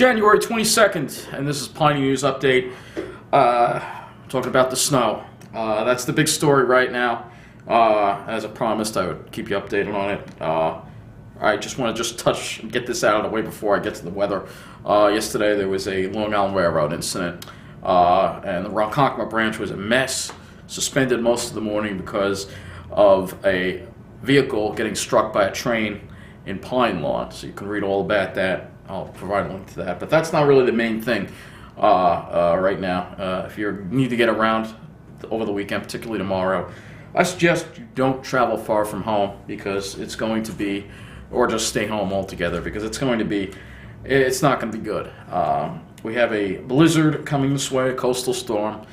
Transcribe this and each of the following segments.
January 22nd, and this is Piney News Update. Talking about the snow. That's the big story right now. As I promised, I would keep you updated on it. I just want to touch and get this out of the way before I get to the weather. Yesterday there was a Long Island Railroad incident, and the Ronkonkoma branch was a mess. Suspended most of the morning because of a vehicle getting struck by a train in Pine Lawn. So you can read all about that. I'll provide a link to that. But that's not really the main thing right now. If you need to get around over the weekend, particularly tomorrow, I suggest you don't travel far from home because it's going to be, or just stay home altogether because it's not going to be good. We have a blizzard coming this way, a coastal storm,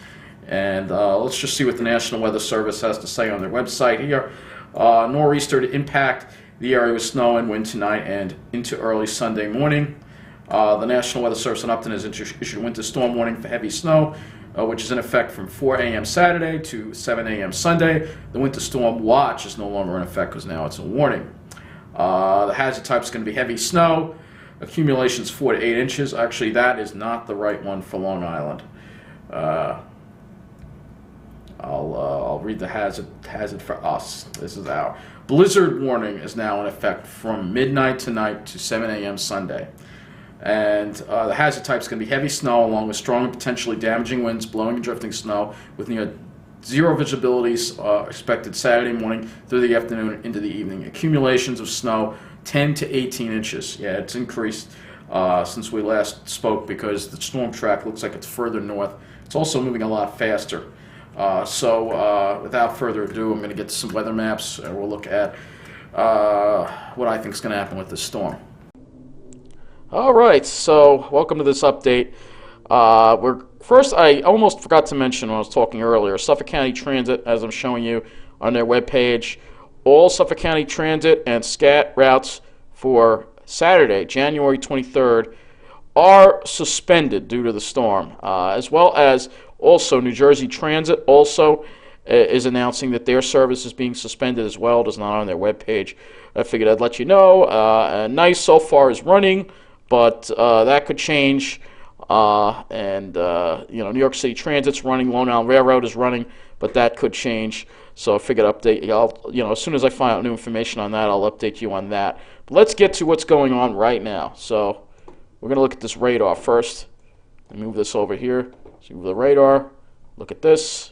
and let's just see what the National Weather Service has to say on their website here. Nor'easter to impact the area with snow and wind tonight and into early Sunday morning. The National Weather Service in Upton has issued a winter storm warning for heavy snow, which is in effect from 4 a.m. Saturday to 7 a.m. Sunday. The winter storm watch is no longer in effect because now it's a warning. The hazard type is going to be heavy snow. Accumulations 4 to 8 inches. Actually, that is not the right one for Long Island. I'll read the hazard for us. This is our blizzard warning is now in effect from midnight tonight to 7 a.m. Sunday. And the hazard type is going to be heavy snow along with strong and potentially damaging winds blowing and drifting snow with near zero visibilities expected Saturday morning through the afternoon into the evening. Accumulations of snow 10 to 18 inches. Yeah, it's increased since we last spoke because the storm track looks like it's further north. It's also moving a lot faster. So without further ado, I'm going to get to some weather maps and we'll look at what I think is going to happen with this storm. All right, so welcome to this update. First, I almost forgot to mention when I was talking earlier, Suffolk County Transit, as I'm showing you on their webpage, all Suffolk County Transit and SCAT routes for Saturday, January 23rd, are suspended due to the storm, as well as also New Jersey Transit also is announcing that their service is being suspended as well. It is not on their webpage. I figured I'd let you know. Nice so far is running, but that could change. New York City Transit's running, Long Island Railroad is running, but that could change. So I figured update you. As soon as I find out new information on that, I'll update you on that. But let's get to what's going on right now. So we're going to look at this radar first. Let me move this over here. So move the radar. Look at this.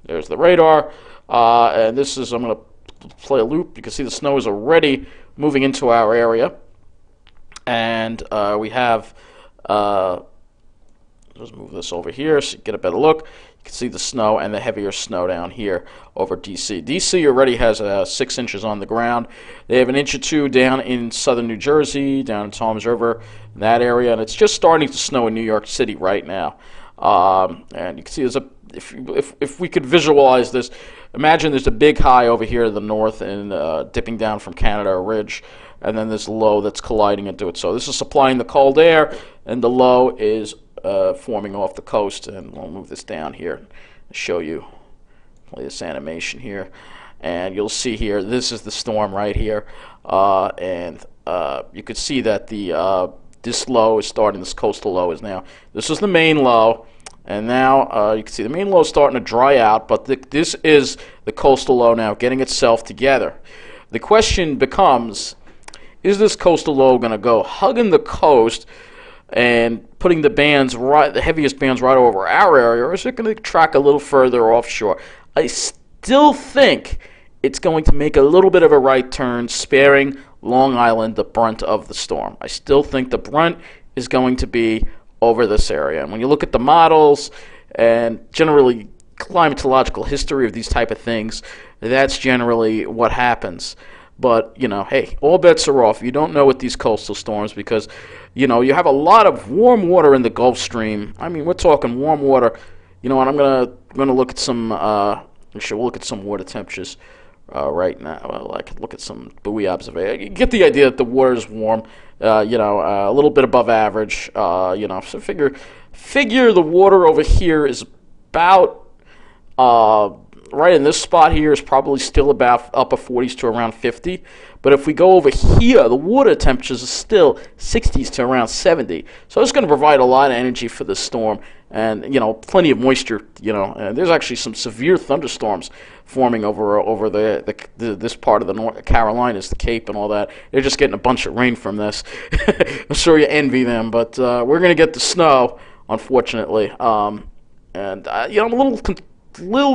There's the radar. And this is, I'm going to play a loop. You can see the snow is already moving into our area. And we have, let's move this over here so you get a better look. You can see the snow and the heavier snow down here over D.C. D.C. already has 6 inches on the ground. They have an inch or two down in southern New Jersey, down in Toms River, in that area, and it's just starting to snow in New York City right now. And you can see there's if we could visualize this, imagine there's a big high over here to the north and dipping down from Canada Ridge, and then there's low that's colliding into it. So this is supplying the cold air, and the low is forming off the coast. And we'll move this down here and show you, play this animation here, and you'll see here, this is the storm right here, and you could see that this low is starting, this coastal low is now, this is the main low, and now you can see the main low is starting to dry out, but this is the coastal low now getting itself together. The question becomes, is this coastal low going to go hugging the coast and putting the heaviest bands right over our area, or is it going to track a little further offshore? I still think it's going to make a little bit of a right turn, sparing Long Island the brunt of the storm. I still think the brunt is going to be over this area. And when you look at the models and generally climatological history of these type of things, that's generally what happens. But, hey, all bets are off. You don't know with these coastal storms because, you have a lot of warm water in the Gulf Stream. I mean, we're talking warm water. You know what, I'm gonna look at some, we'll look at some water temperatures right now. I could look at some buoy observation. You get the idea that the water is warm, a little bit above average, so figure the water over here is about, right in this spot here is probably still about upper 40s to around 50. But if we go over here, the water temperatures are still 60s to around 70. So it's going to provide a lot of energy for the storm, and plenty of moisture. There's actually some severe thunderstorms forming over this part of the North Carolinas, the Cape, and all that. They're just getting a bunch of rain from this. I'm sure you envy them, but we're going to get the snow, unfortunately. I'm a little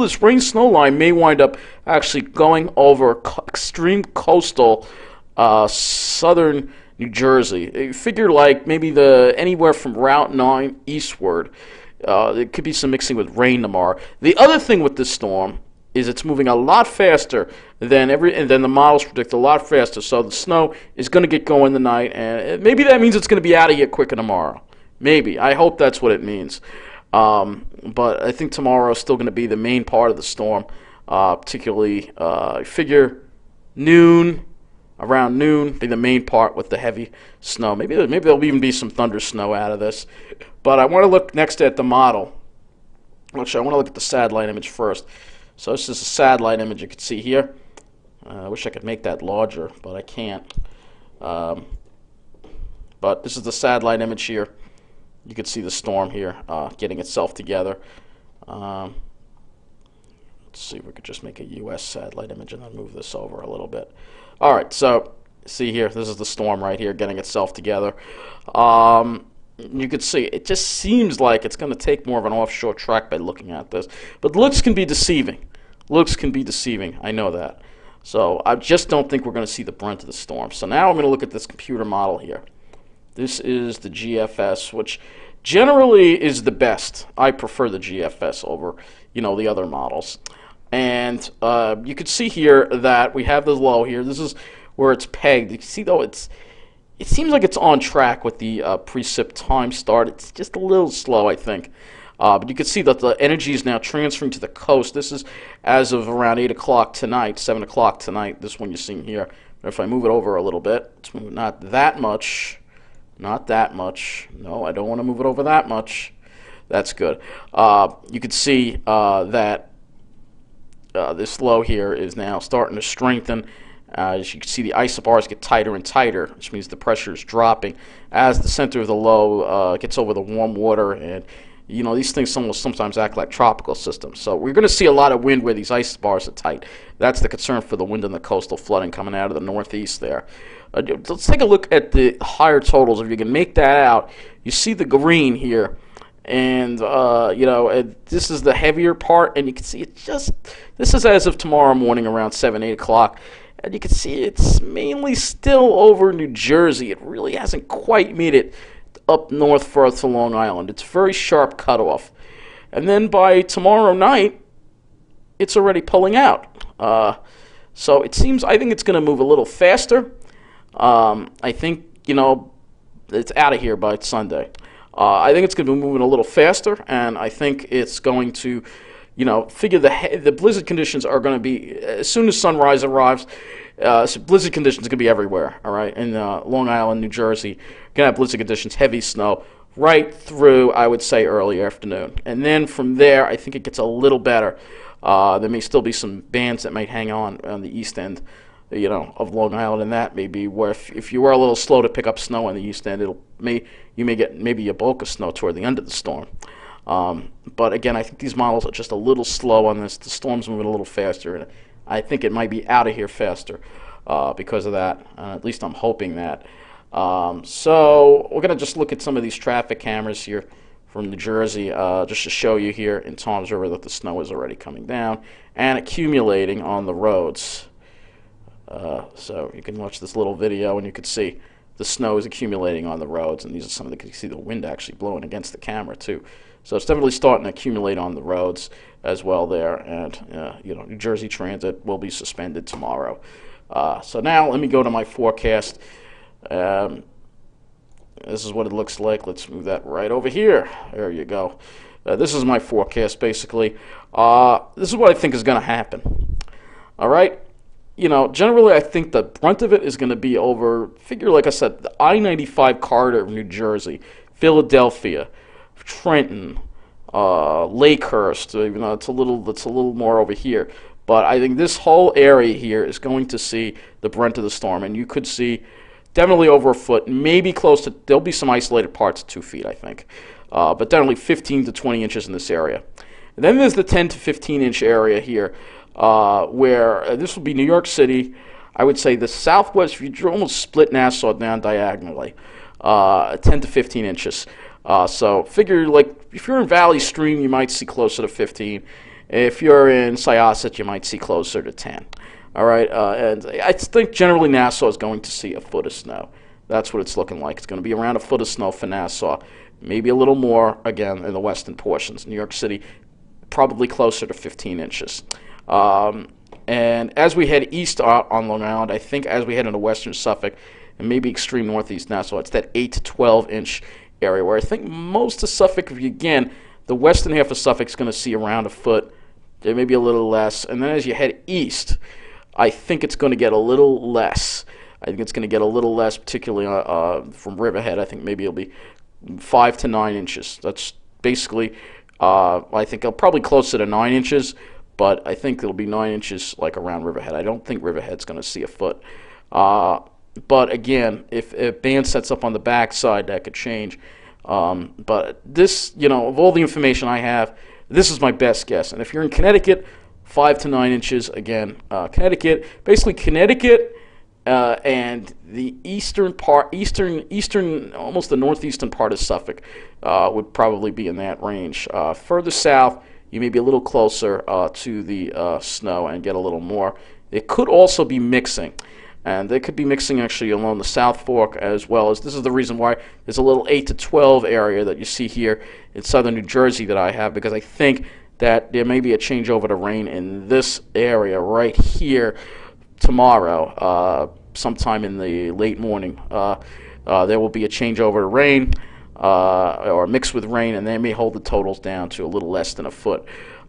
this rain snow line may wind up actually going over extreme coastal southern New Jersey. You figure like maybe anywhere from Route 9 eastward. There could be some mixing with rain tomorrow. The other thing with this storm is it's moving a lot faster than the models predict, a lot faster. So the snow is going to get going tonight, and maybe that means it's going to be out of here quicker tomorrow. Maybe. I hope that's what it means. But I think tomorrow is still going to be the main part of the storm, particularly figure around noon, be the main part with the heavy snow. Maybe there'll even be some thunder snow out of this. But I want to look next at the model. Actually, I want to look at the satellite image first. So this is a satellite image you can see here. I wish I could make that larger, but I can't. But this is the satellite image here. You can see the storm here getting itself together. Let's see if we could just make a U.S. satellite image and then move this over a little bit. All right, so see here, this is the storm right here getting itself together. You can see it just seems like it's going to take more of an offshore track by looking at this. But looks can be deceiving. Looks can be deceiving. I know that. So I just don't think we're going to see the brunt of the storm. So now I'm going to look at this computer model here. This is the GFS, which generally is the best. I prefer the GFS over, the other models. And you can see here that we have the low here. This is where it's pegged. You can see, though, it seems like it's on track with the precip time start. It's just a little slow, I think. But you can see that the energy is now transferring to the coast. This is as of around 8 o'clock tonight, 7 o'clock tonight, this one you're seeing here. But if I move it over a little bit, it's not that much. Not that much. No, I don't want to move it over that much. That's good. You can see that this low here is now starting to strengthen. As you can see, the isobars get tighter and tighter, which means the pressure is dropping as the center of the low gets over the warm water. And these things sometimes act like tropical systems. So we're going to see a lot of wind where these isobars are tight. That's the concern for the wind and the coastal flooding coming out of the northeast there. Let's take a look at the higher totals. If you can make that out, you see the green here. And, this is the heavier part. And you can see this is as of tomorrow morning around 7, 8 o'clock. And you can see it's mainly still over New Jersey. It really hasn't quite made it up north further to Long Island. It's a very sharp cutoff. And then by tomorrow night, it's already pulling out. So I think it's going to move a little faster. I think, it's out of here by Sunday. I think it's going to be moving a little faster, and I think it's going to, figure the blizzard conditions are going to be, as soon as sunrise arrives, blizzard conditions are going to be everywhere, all right? In Long Island, New Jersey, you're going to have blizzard conditions, heavy snow, right through, I would say, early afternoon. And then from there, I think it gets a little better. There may still be some bands that might hang on the east end, of Long Island, and that may be where if you were a little slow to pick up snow on the east end, you may get maybe a bulk of snow toward the end of the storm. But again, I think these models are just a little slow on this. The storm's moving a little faster, and I think it might be out of here faster because of that. At least I'm hoping that. So we're going to just look at some of these traffic cameras here from New Jersey, just to show you here in Toms River that the snow is already coming down and accumulating on the roads. So you can watch this little video and you can see the snow is accumulating on the roads, and these are some of you can see the wind actually blowing against the camera too. So it's definitely starting to accumulate on the roads as well there, and New Jersey Transit will be suspended tomorrow. So now let me go to my forecast. This is what it looks like. Let's move that right over here. There you go. This is my forecast basically. This is what I think is going to happen. All right. Generally I think the brunt of it is going to be over, like I said, the I-95 corridor of New Jersey, Philadelphia, Trenton, Lakehurst, even though it's a little more over here. But I think this whole area here is going to see the brunt of the storm, and you could see definitely over a foot, maybe close to, there'll be some isolated parts at 2 feet, I think. But definitely 15 to 20 inches in this area. And then there's the 10 to 15 inch area here, where this will be New York City. I would say the southwest, if you almost split Nassau down diagonally, 10 to 15 inches. So figure, like, if you're in Valley Stream, you might see closer to 15. If you're in Syosset, you might see closer to 10. All right, and I think generally Nassau is going to see a foot of snow. That's what it's looking like. It's going to be around a foot of snow for Nassau. Maybe a little more, again, in the western portions. New York City, probably closer to 15 inches. And as we head east on Long Island, I think as we head into western Suffolk, and maybe extreme northeast Nassau, it's that 8 to 12 inch area where I think most of Suffolk, again, the western half of Suffolk is going to see around a foot, maybe a little less. And then as you head east, I think it's going to get a little less. I think it's going to get a little less, particularly from Riverhead. I think maybe it'll be 5 to 9 inches. That's basically, I think probably closer to 9 inches, but I think it'll be 9 inches like around Riverhead. I don't think Riverhead's going to see a foot. But again, if a band sets up on the backside, that could change. But this, of all the information I have, this is my best guess. And if you're in Connecticut, 5 to 9 inches. Again, Connecticut, and the eastern part, almost the northeastern part of Suffolk would probably be in that range. Further south, you may be a little closer to the snow and get a little more. It could also be mixing. And they could be mixing actually along the South Fork as well. As this is the reason why there's a little 8 to 12 area that you see here in southern New Jersey that I have, because I think that there may be a changeover to rain in this area right here tomorrow, sometime in the late morning. There will be a changeover to rain or mixed with rain, and they may hold the totals down to a little less than a foot.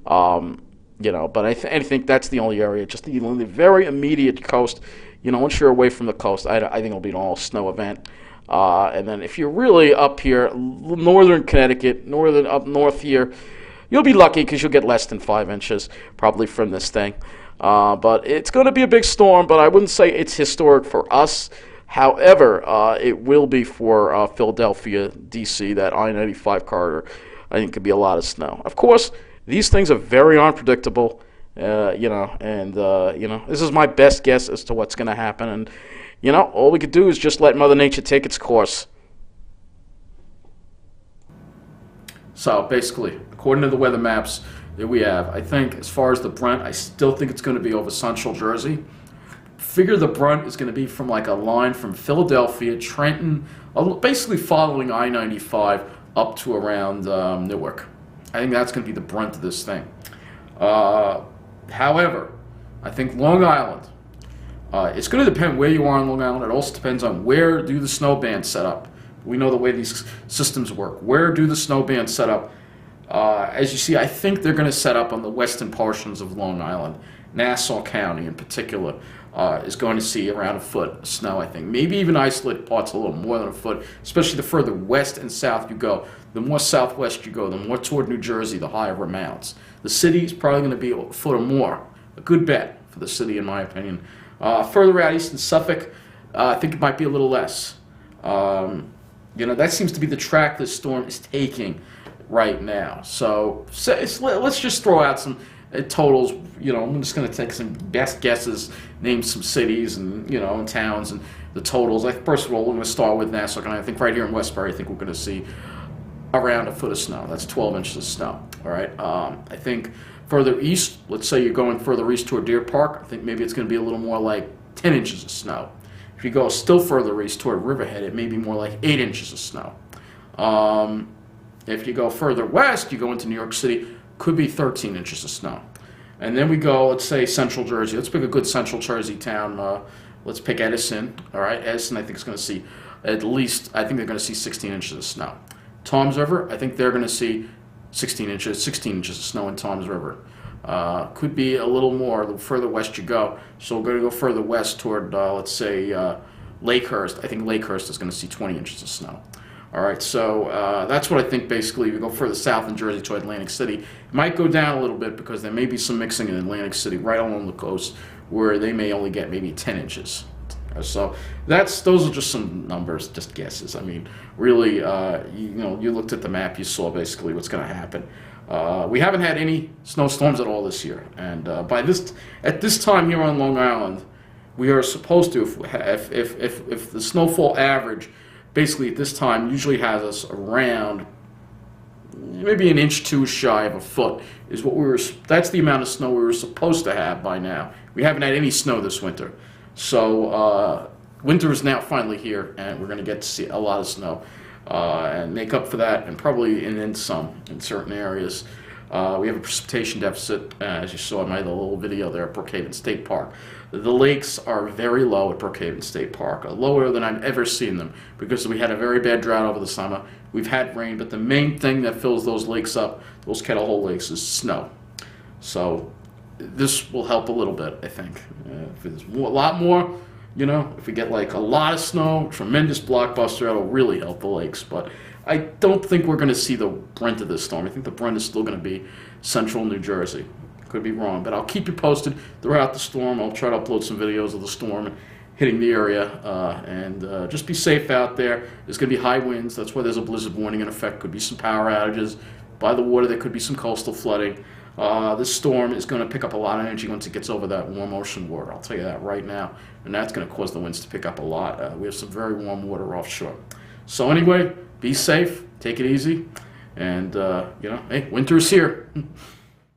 But I think that's the only area, just the very immediate coast. Once you're away from the coast, I think it'll be an all-snow event. And then if you're really up here, northern Connecticut, up north here, you'll be lucky because you'll get less than 5 inches probably from this thing. But it's going to be a big storm, but I wouldn't say it's historic for us. However, it will be for Philadelphia, D.C., that I-95 corridor. I think could be a lot of snow. Of course, these things are very unpredictable. This is my best guess as to what's going to happen. And, all we could do is just let Mother Nature take its course. So, basically, according to the weather maps that we have, I think as far as the brunt, I still think it's going to be over central Jersey. Figure the brunt is going to be from like a line from Philadelphia, Trenton, basically following I-95 up to around Newark. I think that's going to be the brunt of this thing. However, I think Long Island, it's going to depend where you are on Long Island. It also depends on where do the snow bands set up. We know the way these systems work. Where do the snow bands set up? As you see, I think they're going to set up on the western portions of Long Island. Nassau County in particular is going to see around a foot of snow, I think. Maybe even isolated parts a little more than a foot, especially the further west and south you go. The more southwest you go, the more toward New Jersey, the higher amounts. The city is probably going to be a foot or more. A good bet for the city, in my opinion. Further out east in Suffolk, I think it might be a little less. That seems to be the track this storm is taking right now. So let's just throw out some totals. I'm just going to take some best guesses, name some cities and and towns and the totals. First of all, we're going to start with Nassau County. I think right here in Westbury, I think we're going to see around a foot of snow. That's 12 inches of snow. All right. I think further east, let's say you're going further east toward Deer Park, I think maybe it's going to be a little more like 10 inches of snow. If you go still further east toward Riverhead, it may be more like 8 inches of snow. If you go further west, you go into New York City, could be 13 inches of snow. And then we go, let's say, central Jersey. Let's pick a good central Jersey town. Let's pick Edison. All right, Edison, I think, is going to see at least, I think they're going to see 16 inches of snow. Toms River, I think they're going to see 16 inches of snow in Toms River. Could be a little more the further west you go. So we're going to go further west toward, let's say, Lakehurst. I think Lakehurst is going to see 20 inches of snow. All right, so that's what I think basically. If you go further south in Jersey to Atlantic City, it might go down a little bit because there may be some mixing in Atlantic City right along the coast where they may only get maybe 10 inches. So those are just some numbers, just guesses. I mean, really, you looked at the map, you saw basically what's going to happen. We haven't had any snowstorms at all this year, and at this time here on Long Island, we are supposed to, if the snowfall average, basically at this time usually has us around maybe an inch, 2 shy of a foot is what that's the amount of snow we were supposed to have by now. We haven't had any snow this winter. So winter is now finally here, and we're going to get to see a lot of snow and make up for that, and probably in some in certain areas. We have a precipitation deficit, as you saw in my little video there at Brookhaven State Park. The lakes are very low at Brookhaven State Park, lower than I've ever seen them, because we had a very bad drought over the summer. We've had rain, but the main thing that fills those lakes up, those kettle hole lakes, is snow. So this will help a little bit, I think. If there's a lot more, if we get like a lot of snow, tremendous blockbuster, that'll really help the lakes. But I don't think we're going to see the brunt of this storm. I think the brunt is still going to be central New Jersey. Could be wrong, but I'll keep you posted throughout the storm. I'll try to upload some videos of the storm hitting the area, and just be safe out there. There's going to be high winds. That's why there's a blizzard warning in effect. Could be some power outages. By the water, there could be some coastal flooding. This storm is going to pick up a lot of energy once it gets over that warm ocean water. I'll tell you that right now. And that's going to cause the winds to pick up a lot. We have some very warm water offshore. So anyway, be safe. Take it easy. And, hey, winter is here.